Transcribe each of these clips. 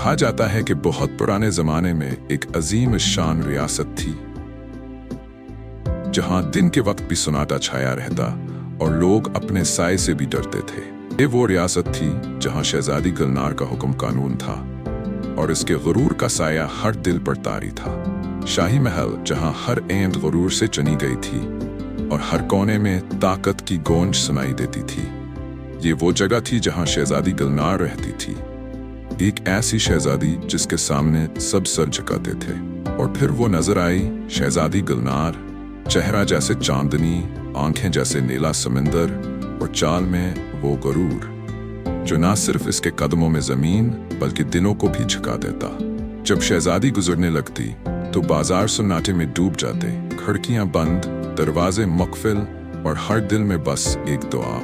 कहा जाता है कि बहुत पुराने जमाने में एक अजीम शान रियासत थी जहां दिन के वक्त भी सन्नाटा छाया रहता और लोग अपने साए से भी डरते थे। ये वो रियासत थी जहां शहजादी गुलनार का हुक्म कानून था और इसके गुरूर का साया हर दिल पर तारी था। शाही महल जहां हर ऐंत गुरूर से चनी गई थी और हर कोने में ताकत की गूंज सुनाई देती थी। ये वो जगह थी जहां शहजादी गुलनार रहती थी, एक ऐसी शहजादी जिसके सामने सब सर झुकाते थे। और फिर वो नजर आई शहजादी गुलनार, चेहरा जैसे चांदनी, आंखें जैसे नीला समंदर और चाल में वो गुरूर जो ना सिर्फ इसके कदमों में जमीन बल्कि दिलों को भी झुका देता। जब शहजादी गुजरने लगती तो बाजार सन्नाटे में डूब जाते, खिड़कियां बंद, दरवाजे मुक़फ़िल और हर दिल में बस एक दुआ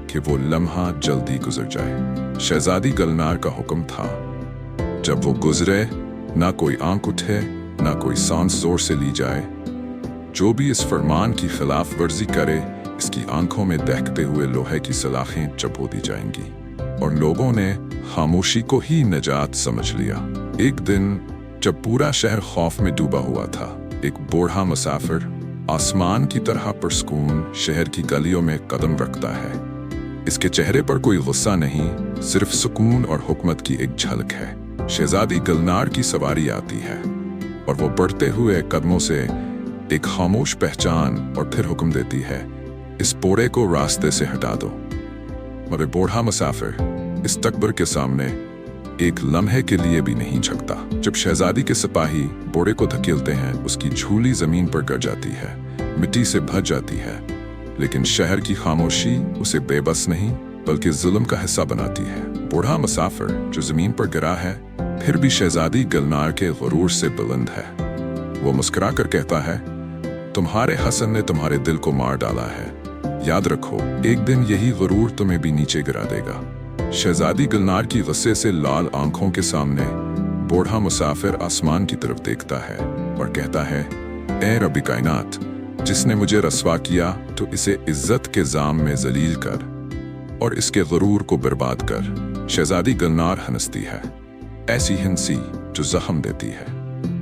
कि वो लम्हा जल्दी गुजर जाए। शहजादी गुलनार का हुक्म था, जब वो गुजरे ना कोई आंख उठे ना कोई सांस जोर से ली जाए। जो भी इस फरमान की खिलाफ वर्जी करे, इसकी आंखों में दहकते हुए लोहे की सलाखें चबो दी जाएंगी। और लोगों ने खामोशी को ही निजात समझ लिया। एक दिन जब पूरा शहर खौफ में डूबा हुआ था, एक बूढ़ा मुसाफिर आसमान की तरह पुरसकून शहर की गलियों में कदम रखता है। इसके चेहरे पर कोई गुस्सा नहीं, सिर्फ सुकून और हुकमत की एक झलक है। शहजादी गुलनार की सवारी आती है और वो बढ़ते हुए कदमों से एक खामोश पहचान और फिर हुक्म देती है, इस बोरे को रास्ते से हटा दो। मगर बूढ़ा मुसाफिर इस तकबर के सामने एक लम्हे के लिए भी नहीं झुकता। जब शहजादी के सिपाही बोरे को धकेलते हैं, उसकी झूली जमीन पर गिर जाती है, मिट्टी से भर जाती है। लेकिन शहर की खामोशी उसे बेबस नहीं बल्कि जुल्म का हिस्सा बनाती है। बूढ़ा मुसाफिर जो जमीन पर गिरा है फिर भी शहजादी गुलनार के गुरूर से बुलंद है। वो मुस्कुरा कर कहता है, तुम्हारे हसन ने तुम्हारे दिल को मार डाला है, याद रखो एक दिन यही गुरूर तुम्हें भी नीचे गिरा देगा। शहजादी गुलनार की गुस्से से लाल आंखों के सामने बूढ़ा मुसाफिर आसमान की तरफ देखता है और कहता है, ए रब्बी कायनात, जिसने मुझे रस्वा किया तो इसे इज्जत के जाम में जलील कर और इसके गुरूर को बर्बाद कर। शहजादी गुलनार हंसती है, ऐसी हंसी जो जख्म देती है।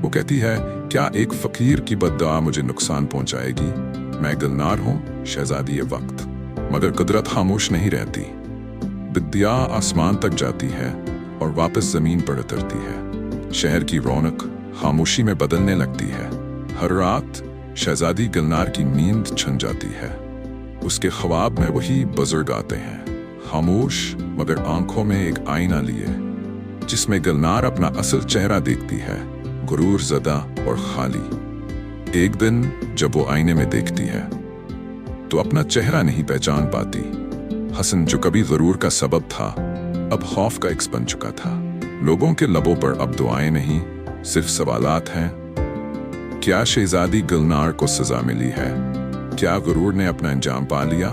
वो कहती है, क्या एक फकीर की बद्दुआ मुझे नुकसान पहुंचाएगी? मैं गुलनार हूं, शहजादी ये वक्त। मगर कुदरत खामोश नहीं रहती। विद्या आसमान तक जाती है और वापस जमीन पर उतरती है। शहर की रौनक खामोशी में बदलने लगती है। हर रात शहजादी गुलनार की नींद छिन जाती है। उसके ख्वाब में वही बुजुर्ग आते हैं, खामोश मगर आंखों में एक आईना लिए, जिसमें गुलनार अपना असल चेहरा देखती है, गुरूर ज़दा और खाली। एक दिन जब वो आईने में देखती है तो अपना चेहरा नहीं पहचान पाती। हसन जो कभी गुरूर का सबब था अब खौफ का इक्स बन चुका था। लोगों के लबों पर अब दुआएं नहीं, सिर्फ सवालात हैं। क्या शहजादी गुलनार को सजा मिली है? क्या गुरूर ने अपना अंजाम पा लिया?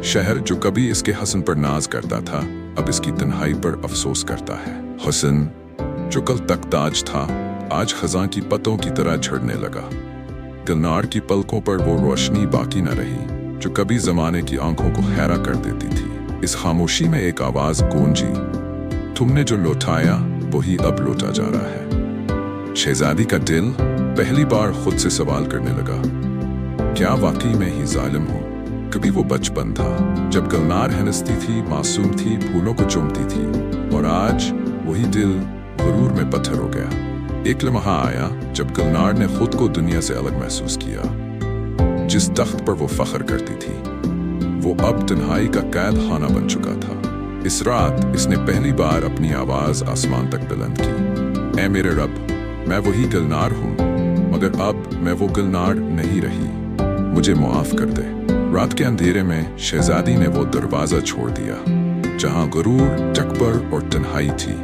शहर जो कभी इसके हसन पर नाज करता था अब इसकी तन्हाई पर अफसोस करता है। हसन जो कल तक ताज था आज खजां की पतों की तरह झड़ने लगा। गुलनार की पलकों पर वो रोशनी बाकी न रही जो कभी जमाने की आंखों को हैरा कर देती थी। इस खामोशी में एक आवाज गूंजी, तुमने जो लौटाया वही अब लौटा जा रहा है। शहजादी का दिल पहली बार खुद से सवाल करने लगा, क्या वाकई में ही जालिम हूं? कभी वो बचपन था जब गुलनार हंसती थी, मासूम थी, फूलों को चूमती थी, और आज वही दिल गुरूर में पत्थर हो गया। एक लम्हा आया जब गुलनार ने खुद को दुनिया से अलग महसूस किया। जिस तख्त पर वो फख्र करती थी वो अब तन्हाई का कैद खाना बन चुका था। इस रात इसने पहली बार अपनी आवाज आसमान तक बुलंद की, ऐ मेरे रब, मैं वही गुलनार हूं मगर अब मैं वो गुलनार नहीं रही, मुझे मुआफ कर दे। रात के अंधेरे में शहजादी ने वो दरवाजा छोड़ दिया जहां गुरूर, टकबर और तन्हाई थी।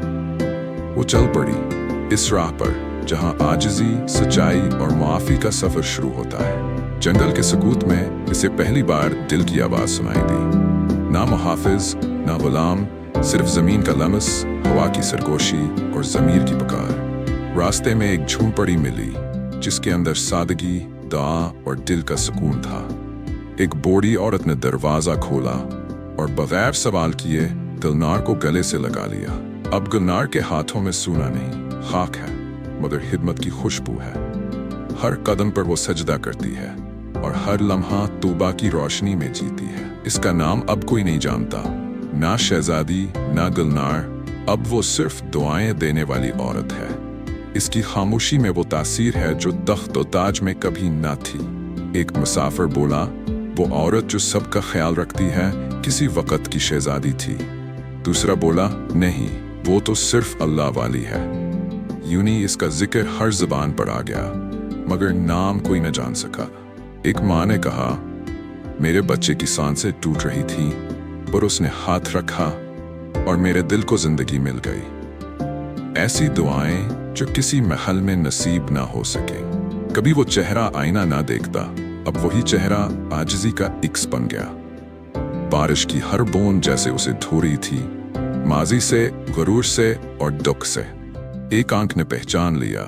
वो चल पड़ी इस राह पर जहां आजिज़ी, सच्चाई और मुआफ़ी का सफर शुरू होता है। जंगल के सकूत में इसे पहली बार दिल की आवाज सुनाई दी। ना मुहाफिज ना गुलाम, सिर्फ जमीन का लमस, हवा की सरगोशी और जमीर की पुकार। रास्ते में एक झोंपड़ी मिली जिसके अंदर सादगी, दुआ और दिल का सुकून था। एक बूढ़ी औरत ने दरवाजा खोला और बगैर सवाल किए गुलनार को गले से लगा लिया। अब गुलनार के हाथों में सोना नहीं खाक है, मगर हिदमत की खुशबू है। हर कदम पर वो सजदा करती है और हर लम्हा तौबा की रोशनी में जीती है। इसका नाम अब कोई नहीं जानता, ना शहजादी ना गुलनार। अब वो सिर्फ दुआएं देने वाली औरत है। इसकी खामोशी में वो तासीर है जो तख्त और ताज में कभी ना थी। एक मुसाफिर बोला, वो औरत जो सबका ख्याल रखती है किसी वक्त की शहजादी थी। दूसरा बोला, नहीं, वो तो सिर्फ अल्लाह वाली है। यूनी इसका जिक्र हर जुबान पर आ गया, मगर नाम कोई न जान सका। एक माँ ने कहा, मेरे बच्चे की सांसें टूट रही थी, पर उसने हाथ रखा और मेरे दिल को जिंदगी मिल गई। ऐसी दुआएं जो किसी महल में नसीब ना हो सके। कभी वो चेहरा आईना ना देखता, अब वही चेहरा आजिज़ी का इक्स बन गया। बारिश की हर बूंद जैसे उसे धो रही थी, माजी से, गुरूर से और दुख से। एक आंख ने पहचान लिया,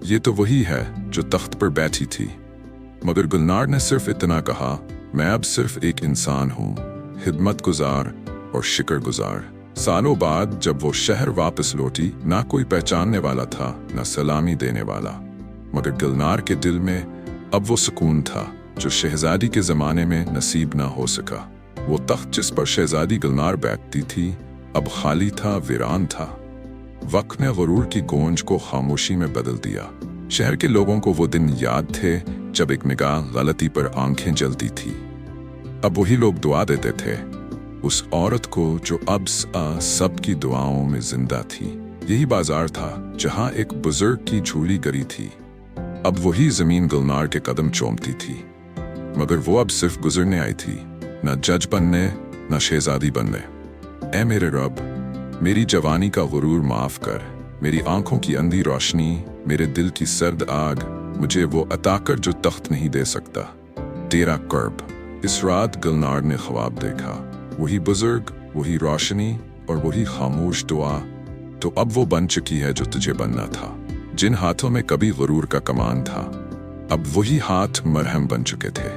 ये तो वही है जो तख्त पर बैठी थी। मगर गुलनार ने सिर्फ इतना कहा, मैं अब सिर्फ एक इंसान हूँ, खिदमत गुजार और शिक्र गुजार। सालों बाद जब वो शहर वापस लौटी, ना कोई पहचानने वाला था, ना सलामी देने वाला। मगर गुलनार के दिल में अब वो सुकून था जो शहजादी के जमाने में नसीब ना हो सका। वो तख्त जिस पर शहजादी गुलनार बैठती थी अब खाली था, वीरान था। वक्त ने गुरूर की गूंज को खामोशी में बदल दिया। शहर के लोगों को वो दिन याद थे जब एक निगाह गलती पर आंखें जलती थी। अब वही लोग दुआ देते थे उस औरत को जो अब सबकी दुआओं में जिंदा थी। यही बाजार था जहां एक बुजुर्ग की झूली गिरी थी। अब वही जमीन गुलनार के कदम चूमती थी। मगर वो अब सिर्फ गुजरने आई थी, न जज बनने न शहजादी बनने। ऐ मेरे रब, मेरी जवानी का गुरूर माफ कर, मेरी आंखों की अंधी रोशनी, मेरे दिल की सर्द आग, मुझे वो अता कर जो तख्त नहीं दे सकता। तेरा कर्ब। इस रात गुलनार ने ख्वाब देखा, वही बुजुर्ग, वही रोशनी और वही खामोश दुआ। तो अब वो बन चुकी है जो तुझे बनना था। जिन हाथों में कभी गुरूर का कमान था, अब वही हाथ मरहम बन चुके थे।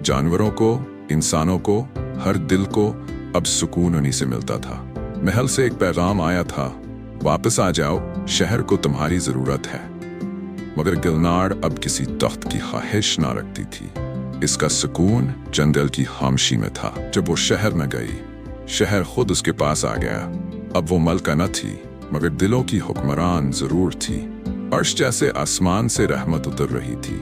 जानवरों को, इंसानों को, हर दिल को अब सुकून उन्हीं से मिलता था। महल से एक पैगाम आया था, वापस आ जाओ, शहर को तुम्हारी जरूरत है। मगर गुलनार अब किसी तख्त की ख्वाहिश ना रखती थी। इसका सुकून जंगल की खामोशी में था। जब वो शहर में गई, शहर खुद उसके पास आ गया। अब वो मलका न थी, मगर दिलों की हुक्मरान जरूर थी। अर्श जैसे आसमान से रहमत उतर रही थी।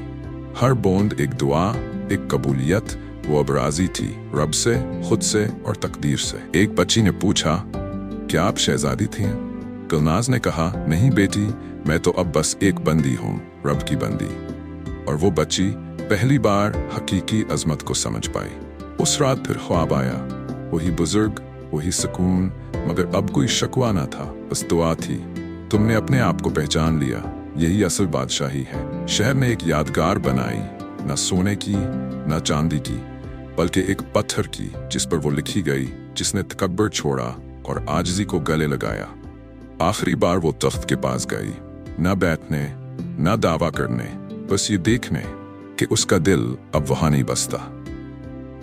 हर बूंद एक दुआ, एक कबूलियत। वो अब राजी थी, रब से, खुद से और तकदीर से। एक बच्ची ने पूछा, क्या आप शहजादी थी? गुलनाज ने कहा, नहीं बेटी, मैं तो अब बस एक बंदी हूँ, रब की बंदी। और वो बच्ची पहली बार हकीकी अजमत को समझ पाई। उस रात फिर ख्वाब आया, वही बुजुर्ग, वही सुकून, मगर अब कोई शकवा ना था, बस दुआ थी। तुमने अपने आप को पहचान लिया, यही असल बादशाही है। शहर ने एक यादगार बनाई, ना सोने की ना चांदी की, बल्कि एक पत्थर की, जिस पर वो लिखी गई, जिसने तकब्बर छोड़ा और आजिज़ी को गले लगाया। आखिरी बार वो तख्त के पास गई, ना बैठने ना दावा करने, बस ये देखने कि उसका दिल अब वहां नहीं बसता।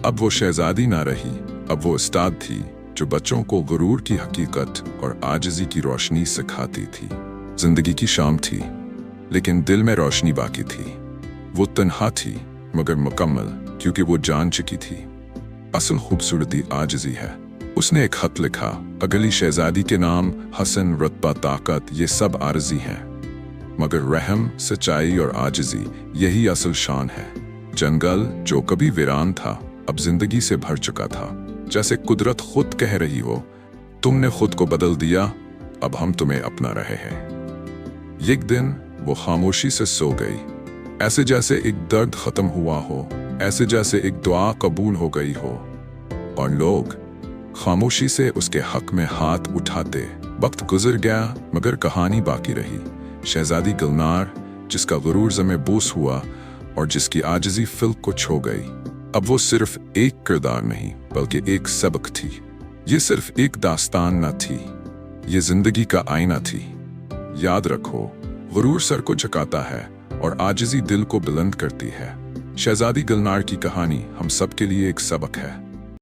अब वो शहजादी ना रही, अब वो उस्ताद थी जो बच्चों को गुरूर की हकीकत और आजिज़ी की रोशनी सिखाती थी। जिंदगी की शाम थी, लेकिन दिल में रोशनी बाकी थी। वो तन्हा थी मगर मुकम्मल, क्योंकि वो जान चुकी थी असल खूबसूरती आजिज़ी है। उसने एक खत लिखा, अगली शहजादी के नाम हसन, रुतबा, ताकत ये सब आरज़ी हैं, मगर रहम, सच्चाई और आजिज़ी यही असल शान है। जंगल जो कभी वीरान था अब जिंदगी से भर चुका था, जैसे कुदरत खुद कह रही हो, तुमने खुद को बदल दिया, अब हम तुम्हें अपना रहे हैं। एक दिन वो खामोशी से सो गई, ऐसे जैसे एक दर्द खत्म हुआ हो, ऐसे जैसे एक दुआ कबूल हो गई हो। और लोग खामोशी से उसके हक में हाथ उठाते। वक्त गुजर गया मगर कहानी बाकी रही। शहजादी गुलनार, जिसका गुरूर ज़मे बूस हुआ और जिसकी आजिज़ी फिल्क को छो गई, अब वो सिर्फ एक किरदार नहीं बल्कि एक सबक थी। ये सिर्फ एक दास्तान न थी, ये जिंदगी का आईना थी। याद रखो, गुरूर सर को झुकाता है और आजिज़ी दिल को बुलंद करती है। शहजादी गुलनार की कहानी हम सब के लिए एक सबक है।